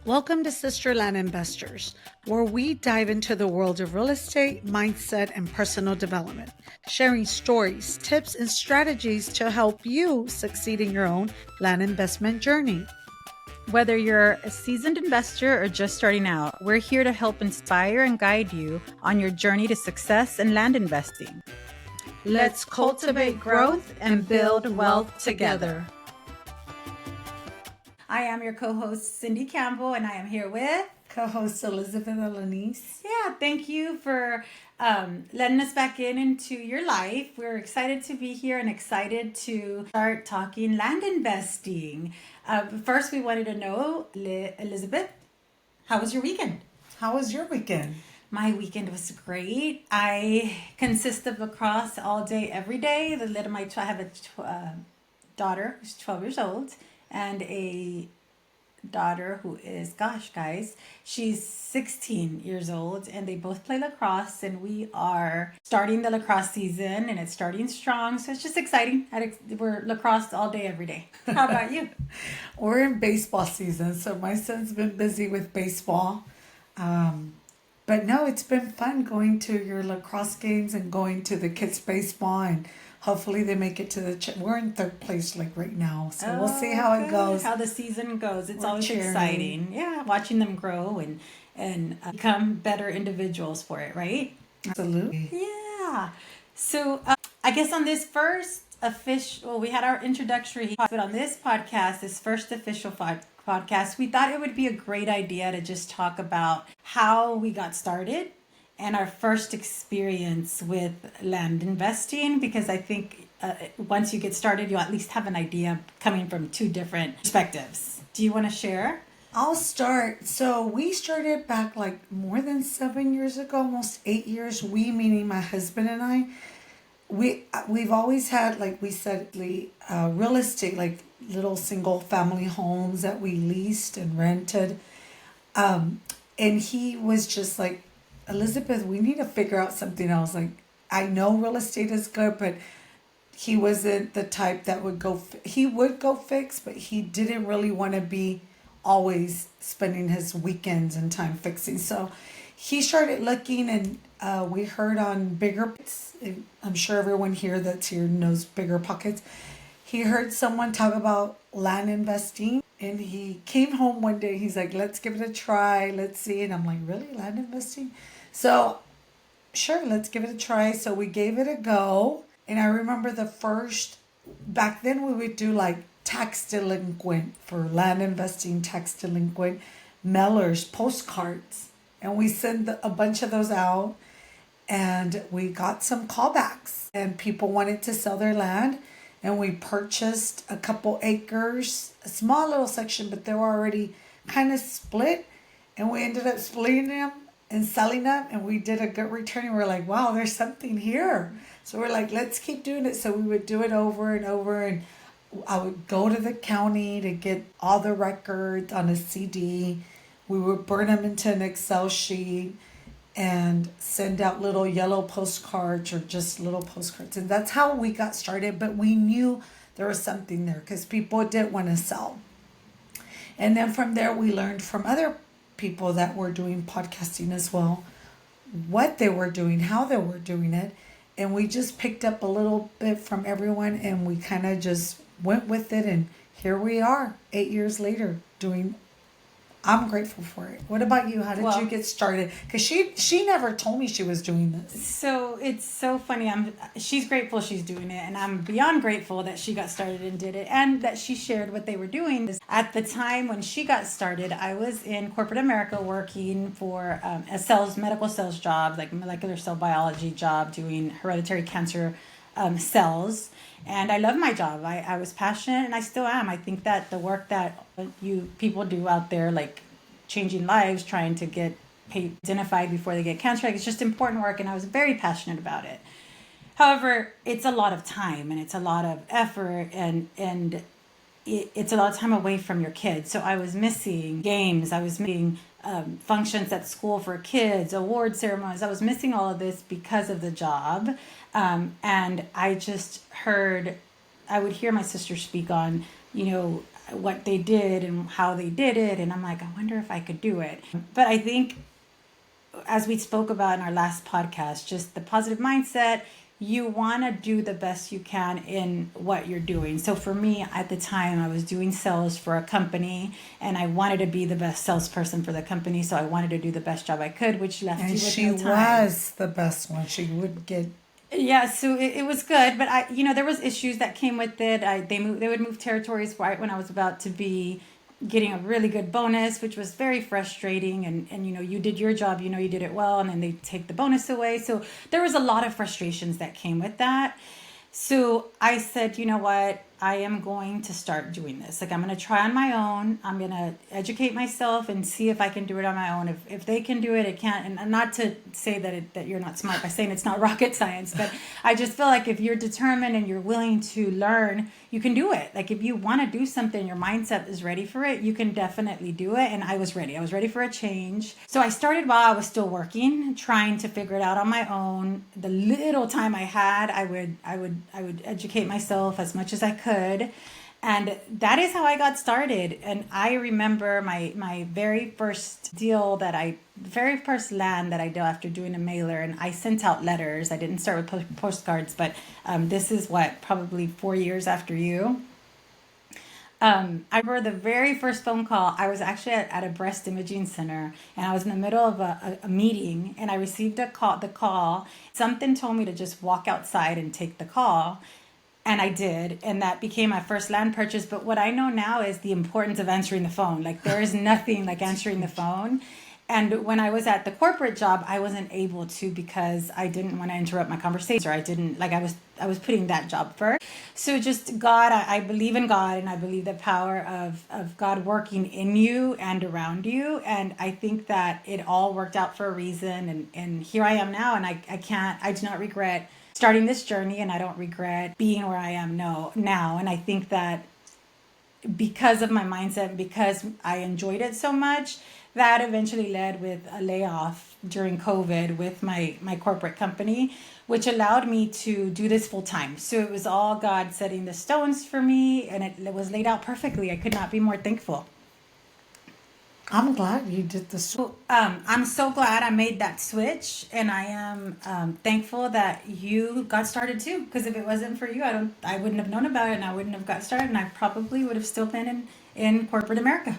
Welcome to Sister Land Investors, where we dive into the world of real estate, mindset, and personal development, sharing stories, tips, and strategies to help you succeed in your own land investment journey. Whether you're a seasoned investor or just starting out, we're here to help inspire and guide you on your journey to success in land investing. Let's cultivate growth and build wealth together. I am your co-host, Cindy Campbell, and I am here with Co-host Elizabeth Alanis. Yeah, thank you for letting us back into your life. We're excited to be here and excited to start talking land investing. First, we wanted to know, Elizabeth, how was your weekend? How was your weekend? My weekend was great. I consist of lacrosse all day, every day. I have a daughter who's 12 years old and a daughter who is, gosh, guys, she's 16 years old, and they both play lacrosse, and we are starting the lacrosse season, and it's starting strong, so it's just exciting. We're lacrosse all day, every day. How about you? We're in baseball season, so my son's been busy with baseball. But no, it's been fun going to your lacrosse games and going to the kids' baseball, and hopefully they make it to we're in third place like right now, so we'll see how it goes. How the season goes. It's We're always cheering. exciting. Yeah, watching them grow and become better individuals for it, right? Absolutely. Yeah. So I guess on this first official, we had our introductory, but on this podcast, this first official podcast, we thought it would be a great idea to just talk about how we got started and our first experience with land investing, because I think once you get started, you'll at least have an idea coming from two different perspectives. Do you want to share? I'll start. So we started back like more than 7 years ago, almost 8 years. We, meaning my husband and I, we've always had, like we said, real estate, like little single family homes that we leased and rented. And he was just like, Elizabeth, we need to figure out something else. Like, I know real estate is good, but he wasn't the type that would go, he would go fix, but he didn't really want to be always spending his weekends and time fixing. So he started looking, and we heard on Bigger, I'm sure everyone here that's here knows Bigger Pockets. He heard someone talk about land investing, and he came home one day. He's like, let's give it a try. Let's see. And I'm like, really? Land investing? So sure, let's give it a try. So we gave it a go. And I remember back then we would do like tax delinquent for land investing, tax delinquent mailers, postcards. And we sent a bunch of those out, and we got some callbacks, and people wanted to sell their land. And we purchased a couple acres, a small little section, but they were already kind of split. And we ended up splitting them and selling them. And we did a good return. And we're like, wow, there's something here. So we're like, let's keep doing it. So we would do it over and over. And I would go to the county to get all the records on a CD. We would burn them into an Excel sheet and send out little yellow postcards or just little postcards. And that's how we got started. But we knew there was something there because people did want to sell. And then from there, we learned from other people that were doing podcasting as well, what they were doing, how they were doing it. And we just picked up a little bit from everyone, and we kind of just went with it. And here we are 8 years later doing. I'm grateful for it. What about you? How did you get started? Because she never told me she was doing this. So it's so funny. She's grateful she's doing it, and I'm beyond grateful that she got started and did it, and that she shared what they were doing. At the time when she got started, I was in corporate America working for a medical sales job, like molecular cell biology job, doing hereditary cancer cells. And I love my job. I was passionate, and I still am. I think that the work that people do out there, like changing lives, trying to get identified before they get cancer, it's just important work, and I was very passionate about it. However, it's a lot of time, and it's a lot of effort, and it's a lot of time away from your kids. So I was missing games. I was missing functions at school for kids, award ceremonies. I was missing all of this because of the job. And I just I would hear my sister speak on, what they did and how they did it. And I'm like, I wonder if I could do it. But I think, as we spoke about in our last podcast, just the positive mindset, you want to do the best you can in what you're doing. So for me, at the time, I was doing sales for a company, and I wanted to be the best salesperson for the company. So I wanted to do the best job I could, which left you And with she no time. was the best one. She would get. Yeah, so it was good, but there was issues that came with it. They would move territories right when I was about to be getting a really good bonus, which was very frustrating. And you did your job, you did it well, and then they take the bonus away. So there was a lot of frustrations that came with that. So I said, you know what? I am going to start doing this. Like, I'm going to try on my own. I'm going to educate myself and see if I can do it on my own. If they can do it, it can't. And not to say that you're not smart by saying it's not rocket science, but I just feel like if you're determined and you're willing to learn, you can do it. Like, if you want to do something, your mindset is ready for it, you can definitely do it. And I was ready. I was ready for a change. So I started while I was still working, trying to figure it out on my own. The little time I had, I would educate myself as much as I could. And that is how I got started. And I remember my very first very first land that I did after doing a mailer, and I sent out letters. I didn't start with postcards, but this is probably 4 years after you. I remember the very first phone call. I was actually at a breast imaging center, and I was in the middle of a meeting, and I received the call. Something told me to just walk outside and take the call. And I did, and that became my first land purchase. But what I know now is the importance of answering the phone. Like, there is nothing like answering the phone. And when I was at the corporate job, I wasn't able to, because I didn't want to interrupt my conversation, or I was putting that job first. So just God, I believe in God, and I believe the power of God working in you and around you. And I think that it all worked out for a reason. And here I am now, and I do not regret starting this journey, and I don't regret being where I am now. And I think that because of my mindset, because I enjoyed it so much, that eventually led with a layoff during COVID with my corporate company, which allowed me to do this full time. So it was all God setting the stones for me, and it was laid out perfectly. I could not be more thankful. I'm glad you did this. So, I'm so glad I made that switch, and I am thankful that you got started too. Because if it wasn't for you, I wouldn't have known about it, and I wouldn't have got started, and I probably would have still been in corporate America,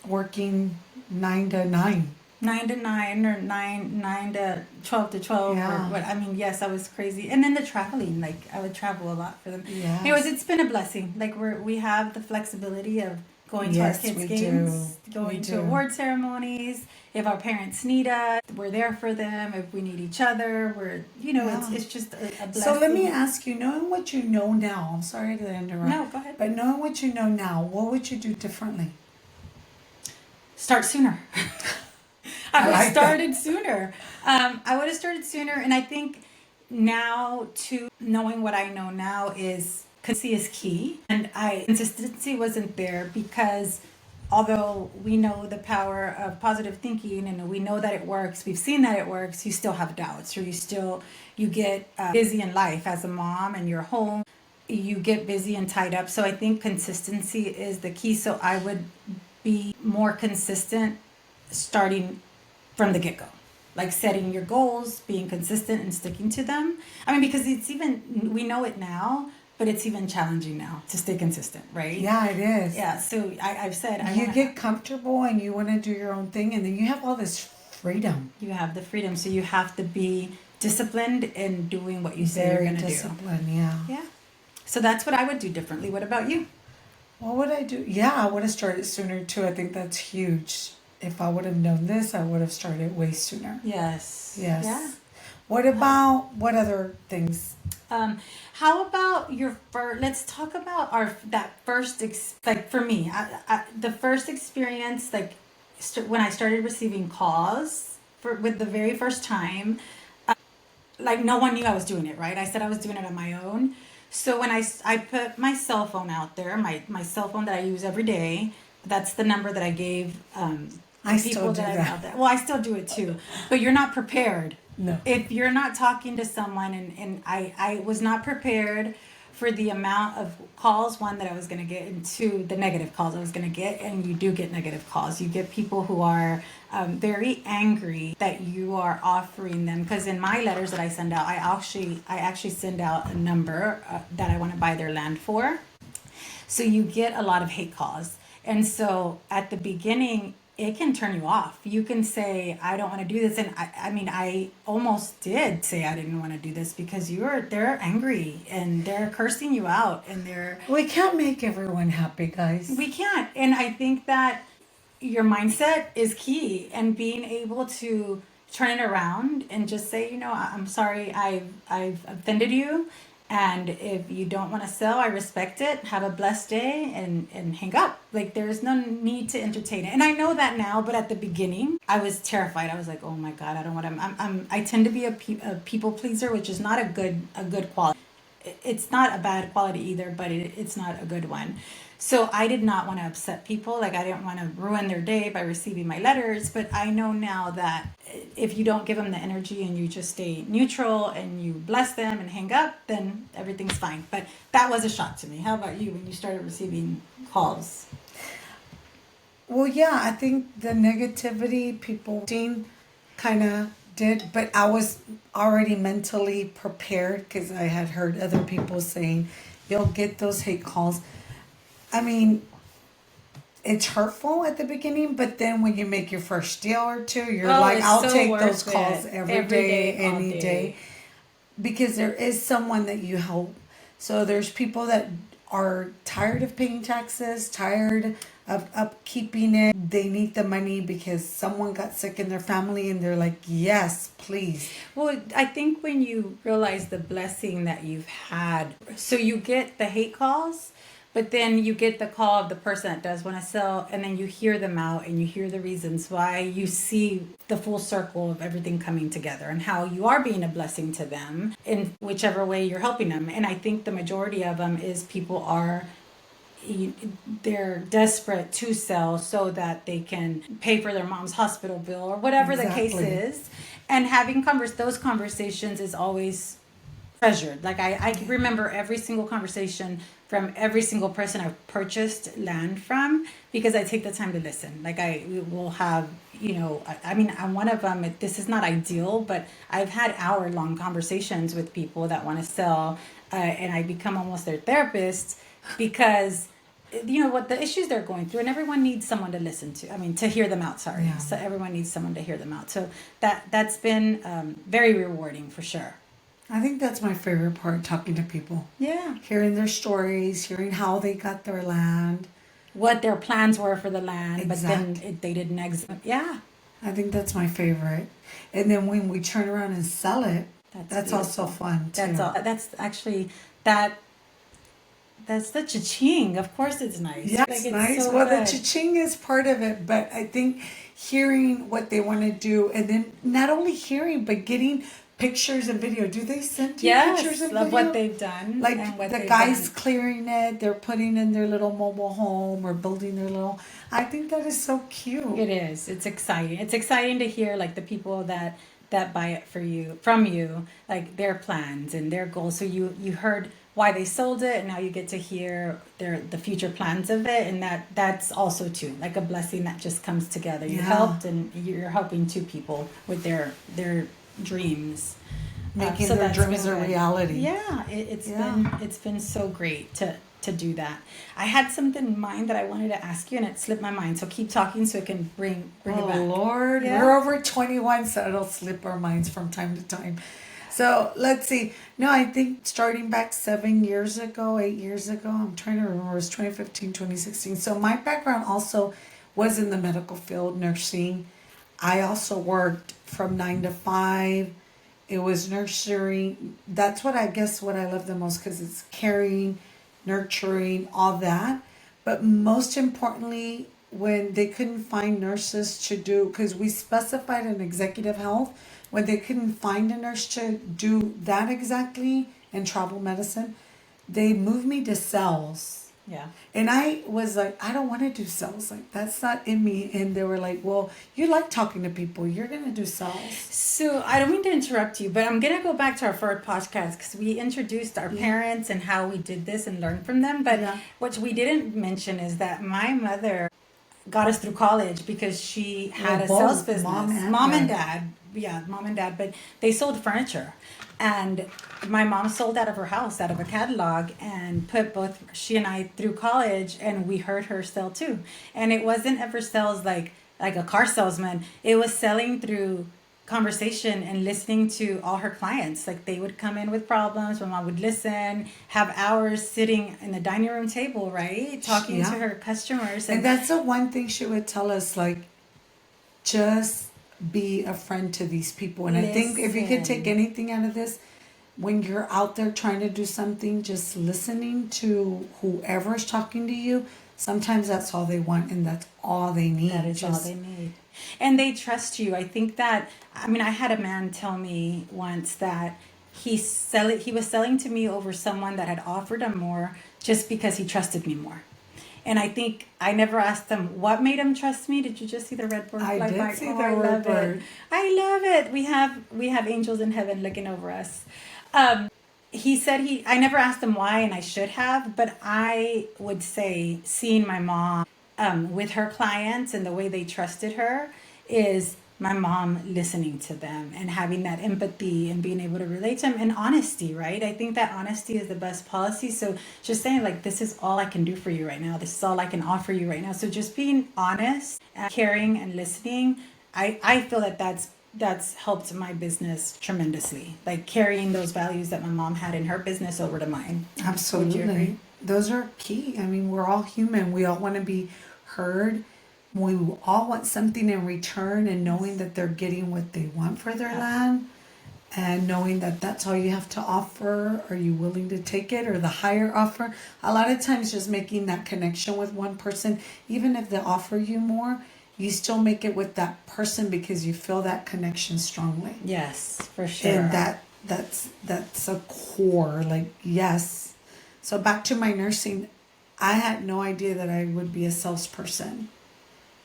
Working 9 to 9. 9 to 9 or 9 to 12 to 12 Yeah. or what. I mean, yes, I was crazy, and then the traveling. Like, I would travel a lot for them. Yes. Anyways, it's been a blessing. Like, we have the flexibility of going to our Yes, kids' we games, do. going We to do. award ceremonies. If our parents need us, we're there for them. If we need each other, Yeah. it's just a blessing. So let me ask you, knowing what you know now, I'm sorry to interrupt. No, go ahead. But knowing what you know now, what would you do differently? Start sooner. I would like have started sooner. I would have started sooner, and I think now, too, knowing what I know now is consistency is key, and consistency wasn't there because although we know the power of positive thinking and we know that it works, we've seen that it works, you still have doubts, or you get busy in life as a mom, and you're home, you get busy and tied up. So I think consistency is the key. So I would be more consistent starting from the get-go, like setting your goals, being consistent and sticking to them. I mean, because we know it now, but it's even challenging now to stay consistent, right? Yeah, it is. Yeah, so I've said You get comfortable and you want to do your own thing, and then you have all this freedom. you have the freedom, so you have to be disciplined in doing what you say you're Very going to do. disciplined, yeah. Yeah. So that's what I would do differently. What about you? What would I do? Yeah, I would have started sooner too. I think that's huge. If I would have known this, I would have started way sooner. Yes. Yes. Yeah. What other things? How about your first? Let's talk about that first. Like for me, the first experience, like when I started receiving calls with the very first time, like no one knew I was doing it. Right? I said I was doing it on my own. So when I put my cell phone out there, my cell phone that I use every day, that's the number that I gave. I still do I that. know that. Well, I still do it too, but you're not prepared. No. If you're not talking to someone, and I was not prepared for the amount of calls, one, that I was going to get, and two, the negative calls I was going to get. And you do get negative calls. You get people who are very angry that you are offering them. Because in my letters that I send out, I actually send out a number that I want to buy their land for. So you get a lot of hate calls. And so at the beginning, it can turn you off. You can say, I don't want to do this. And I almost did say I didn't want to do this because they're angry and they're cursing you out and We can't make everyone happy, guys. we can't. And I think that your mindset is key, and being able to turn it around and just say, I'm sorry, I've offended you. And if you don't want to sell, I respect it. Have a blessed day, and hang up. Like, there's no need to entertain it. And I know that now, but at the beginning, I was terrified. I was like, oh my God, I don't want to. I tend to be a people pleaser, which is not a good quality. It's not a bad quality either, but it's not a good one. So I did not want to upset people. Like, I didn't want to ruin their day by receiving my letters. But I know now that if you don't give them the energy and you just stay neutral and you bless them and hang up, then everything's fine. But that was a shock to me. How about you when you started receiving calls? Well, yeah, I think the negativity people seen kind of did, but I was already mentally prepared because I had heard other people saying you'll get those hate calls. I mean, it's hurtful at the beginning, but then when you make your first deal or two, you're like, It's I'll so take worth those calls it. every day, all any day, because there is someone that you help. So there's people that are tired of paying taxes, tired of upkeeping it. They need the money because someone got sick in their family and they're like, yes, please. Well, I think when you realize the blessing that you've had, so you get the hate calls, but then you get the call of the person that does want to sell, and then you hear them out and you hear the reasons why. You see the full circle of everything coming together and how you are being a blessing to them in whichever way you're helping them. And I think the majority of them is people are they're desperate to sell so that they can pay for their mom's hospital bill or whatever the case Exactly. is. And having those conversations is always treasured. Like, I remember every single conversation from every single person I've purchased land from, because I take the time to listen. Like, we will have, I'm one of them. This is not ideal, but I've had hour-long conversations with people that want to sell, and I become almost their therapist because what the issues they're going through, and everyone needs someone to listen to. I mean, to hear them out. Sorry, Yeah. So everyone needs someone to hear them out. So that's been very rewarding for sure. I think that's my favorite part, talking to people. Yeah. Hearing their stories, hearing how they got their land. What their plans were for the land, but Exactly. then they didn't exit. Yeah. I think that's my favorite. And then when we turn around and sell it, that's also beautiful. fun too. That's all. That's actually that's the cha-ching. Of course it's nice. Yeah, it's nice. so Well, the good. cha-ching is part of it, but I think hearing what they want to do, and then not only hearing, but getting pictures and video. Do they send you pictures Yes, and of video? what they've done. Like and what the they've guys done. clearing it, they're putting in their little mobile home or building their little. I think that is so cute. It is. It's exciting. It's exciting to hear like the people that buy it from you, like their plans and their goals. So you heard why they sold it, and now you get to hear the future plans of it, and that's also too like a blessing that just comes together. You Yeah. helped, and you're helping two people with their dreams. Making So their that's dreams been a good. reality. Yeah, it's been so great to do that. I had something in mind that I wanted to ask you, and it slipped my mind. So keep talking so it can bring it Oh back. Lord, Yeah. we're over 21, so it'll slip our minds from time to time. So let's see. No, I think starting back 7 years ago, 8 years ago, I'm trying to remember, it was 2015, 2016. So my background also was in the medical field, nursing. I also worked from 9 to 5. It was nurturing. That's what I guess what I love the most, because it's caring, nurturing, all that. But most importantly, when they couldn't find nurses to do, because we specified in executive health, when they couldn't find a nurse to do that exactly in travel medicine, they moved me to sales. Yeah. And I was like, I don't want to do sales. Like, that's not in me. And they were like, well, you like talking to people. You're going to do sales. So I don't mean to interrupt you, but I'm gonna go back to our first podcast because we introduced our parents and how we did this and learned from them. But Yeah. what we didn't mention is that my mother got us through college because she had Well, a both sales business. mom and Dad. Yeah, mom and dad. But they sold furniture. And my mom sold out of her house, out of a catalog, and put both she and I through college, and we heard her sell too. And it wasn't ever sales like a car salesman. It was selling through conversation and listening to all her clients. Like they would come in with problems, my mom would listen, have hours sitting in the dining room table, right? Talking Yeah. to her customers. And that's the one thing she would tell us, like, just be a friend to these people. And I think if you could take Listen. anything out of this, when you're out there trying to do something, just listening to whoever's talking to you, sometimes that's all they want and that's all they need. That is all they need. And they trust you. I think that, I mean, I had a man tell me once that he was selling to me over someone that had offered him more just because he trusted me more. And I think I never asked him what made him trust me. Did you just see the red bird I fly did by? see Oh, the I red love bird. it. I love it. We have angels in heaven looking over us. He said I never asked him why, and I should have, but I would say seeing my mom with her clients and the way they trusted her is my mom listening to them and having that empathy and being able to relate to them, and honesty, right? I think that honesty is the best policy. So just saying, like, this is all I can do for you right now. This is all I can offer you right now. So just being honest, and caring, and listening, I feel that that's helped my business tremendously. Like carrying those values that my mom had in her business over to mine. Would you Absolutely. agree? Those are key. I mean, we're all human. We all want to be heard. We all want something in return, and knowing that they're getting what they want for their land, and knowing that that's all you have to offer. Are you willing to take it, or the higher offer? A lot of times, just making that connection with one person, even if they offer you more, you still make it with that person because you feel that connection strongly. Yes, for sure. And that's a core, like, yes. So back to my nursing, I had no idea that I would be a salesperson.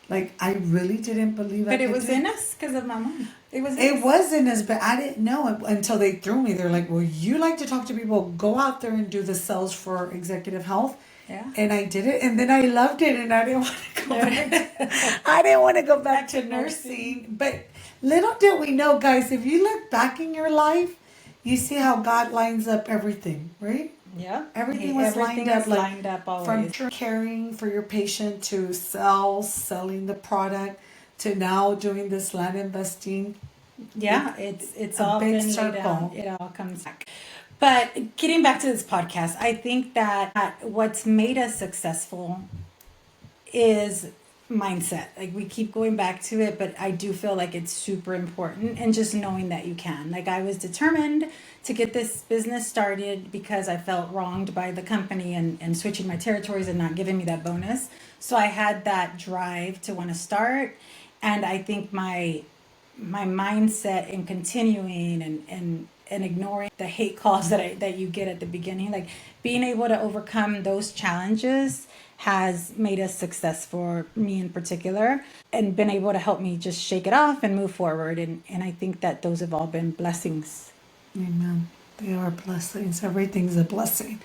Like, I really didn't believe I But it could was do in us because of my mom. It was. it wasn't as bad. I didn't know it until they threw me. They're like, well, you like to talk to people, go out there and do the sales for executive health. Yeah. And I did it, and then I loved it, and I didn't want to go back. I didn't want to go back to nursing. But little did we know, guys, if you look back in your life, you see how God lines up everything, right? Yeah. Everything was Everything lined up, is like, lined up from always. caring for your patient to selling the product to now doing this land investing. Yeah, it's a all big been laid circle. out. It all comes back. But getting back to this podcast, I think that what's made us successful is mindset. Like we keep going back to it, but I do feel like it's super important, and just knowing that you can. Like I was determined to get this business started because I felt wronged by the company and switching my territories and not giving me that bonus. So I had that drive to want to start, and I think my mindset in continuing and ignoring the hate calls that you get at the beginning, like being able to overcome those challenges has made us success for me in particular, and been able to help me just shake it off and move forward, and I think that those have all been blessings. Amen. They are blessings. Everything's a blessing.